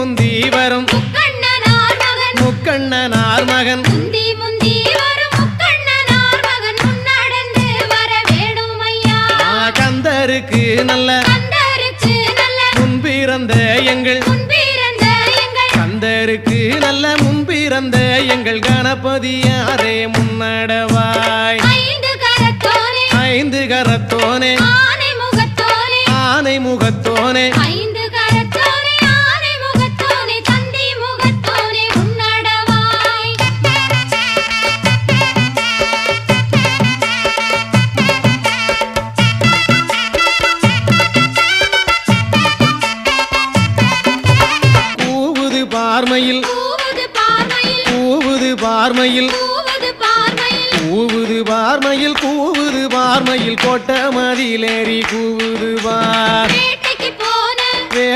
முந்தி வரும் முக்கண்ணனார் மகன் கந்தருக்கு நல்ல முன்பிறந்த எங்கள் கந்தருக்கு நல்ல முன்பிறந்த எங்கள் கணபதியாரே முன்னடவாய் ஐந்து கரத்தோனே ஆனை முகத்தோனே பார்மையில் கூவுது பார்மையில் கூவுது பார்மையில் கூவுது பார்மையில் கோட்ட மதிலேறி கூவுது பார்